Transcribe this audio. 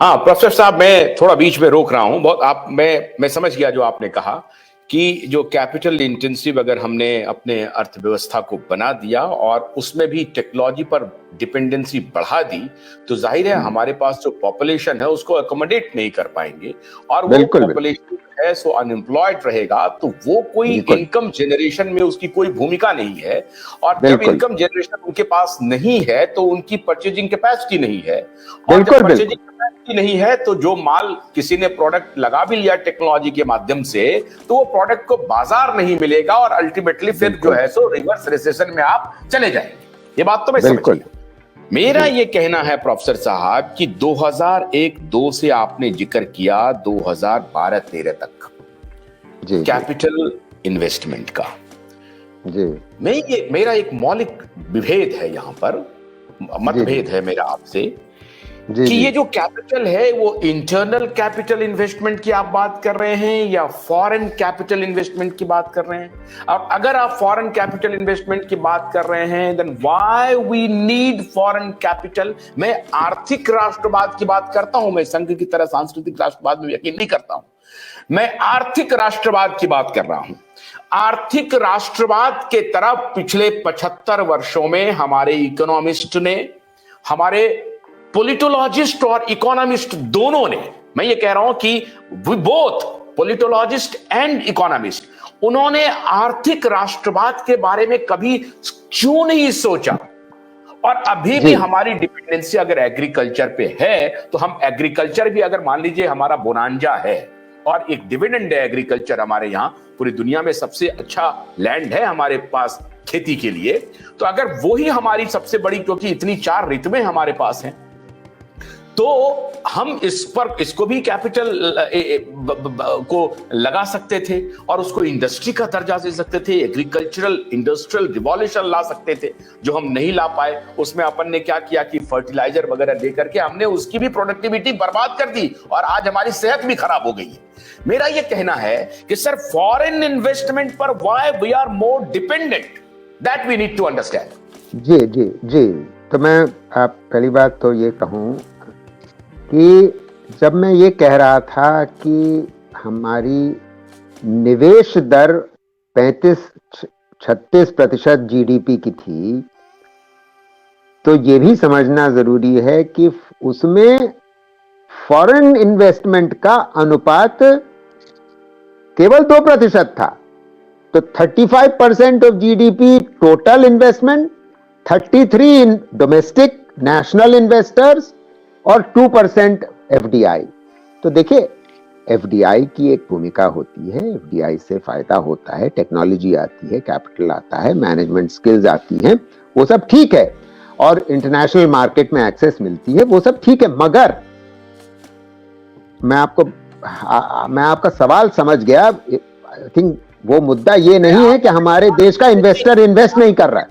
हाँ प्रोफेसर साहब, मैं थोड़ा बीच में रोक रहा हूं बहुत। आप मैं समझ गया जो आपने कहा कि जो कैपिटल इंटेंसिव अगर हमने अपने अर्थव्यवस्था को बना दिया और उसमें भी टेक्नोलॉजी पर डिपेंडेंसी बढ़ा दी, तो जाहिर है हमारे पास जो पॉपुलेशन है उसको अकोमोडेट नहीं कर पाएंगे, और वो बिल्कुल पॉपुलेशन है सो अनएम्प्लॉयड रहेगा, तो वो कोई बिल्कुल इनकम जनरेशन में उसकी कोई भूमिका नहीं है। और जब बिल्कुल इनकम जनरेशन उनके पास नहीं है तो उनकी परचेजिंग कैपेसिटी नहीं है, और जब बिल्कुल परचेजिंग बिल्कुल कैपेसिटी नहीं है तो जो माल किसी ने प्रोडक्ट लगा भी लिया टेक्नोलॉजी के माध्यम से, तो वो प्रोडक्ट को बाजार नहीं मिलेगा और अल्टीमेटली फिर जो है सो रिवर्स रिसेशन में आप चले जाएंगे। ये बात तो मैं समझ बिल्कुल गया। मेरा ये कहना है प्रोफेसर साहब कि 2001-2 से आपने जिक्र किया 2012-13 तक जी कैपिटल इन्वेस्टमेंट का। जी मेरा एक मौलिक विभेद है यहाँ पर, मतभेद है मेरा आपसे, जी कि जी ये जो कैपिटल है वो इंटरनल कैपिटल इन्वेस्टमेंट की आप बात कर रहे हैं या फॉरेन कैपिटल इन्वेस्टमेंट की बात कर रहे हैं? और अगर आप फॉरेन कैपिटल इन्वेस्टमेंट की बात कर रहे हैं, then why we need foreign capital? मैं आर्थिक राष्ट्रवाद की बात करता हूं, मैं संघ की तरह सांस्कृतिक राष्ट्रवाद में यकीन नहीं करता हूं, मैं आर्थिक राष्ट्रवाद की बात कर रहा हूं। आर्थिक राष्ट्रवाद के तरफ पिछले 75 वर्षों में हमारे इकोनॉमिस्ट ने, हमारे पोलिटोलॉजिस्ट और इकोनॉमिस्ट दोनों ने, मैं ये कह रहा हूं कि बोथ पोलिटोलॉजिस्ट एंड इकोनॉमिस्ट, उन्होंने आर्थिक राष्ट्रवाद के बारे में कभी क्यों नहीं सोचा? और अभी भी हमारी डिपेंडेंसी अगर एग्रीकल्चर पे है, तो हम एग्रीकल्चर भी अगर मान लीजिए हमारा बोनांजा है और एक डिविडेंड है एग्रीकल्चर, हमारे यहां पूरी दुनिया में सबसे अच्छा लैंड है हमारे पास खेती के लिए, तो अगर वही हमारी सबसे बड़ी, क्योंकि इतनी 4 ऋतुएं हमारे पास हैं, तो हम इसको भी कैपिटल को लगा सकते थे और उसको इंडस्ट्री का दर्जा दे सकते थे, एग्रीकल्चरल इंडस्ट्रियल रिवॉल्यूशन ला सकते थे, जो हम नहीं ला पाए। उसमें अपन ने क्या किया कि फर्टिलाइजर वगैरह दे करके हमने उसकी भी प्रोडक्टिविटी बर्बाद कर दी और आज हमारी सेहत भी खराब हो गई है। मेरा यह कहना है कि सर, फॉरेन इन्वेस्टमेंट पर why we are more dependent, that we need to understand. जी जी जी तो मैं आप पहली बात तो ये कहूं कि जब मैं ये कह रहा था कि हमारी निवेश दर 35-36% जीडीपी की थी, तो ये भी समझना जरूरी है कि उसमें फॉरेन इन्वेस्टमेंट का अनुपात केवल 2% था। तो 35% of GDP total investment, 33 in domestic national investors और 2% एफडीआई। तो देखिए, एफडीआई की एक भूमिका होती है, एफडीआई से फायदा होता है, टेक्नोलॉजी आती है, कैपिटल आता है, मैनेजमेंट स्किल्स आती हैं, वो सब ठीक है, और इंटरनेशनल मार्केट में एक्सेस मिलती है, वो सब ठीक है। मगर मैं आपका सवाल समझ गया। आई थिंक वो मुद्दा ये नहीं है कि हमारे देश का इन्वेस्टर इन्वेस्ट नहीं कर रहा है।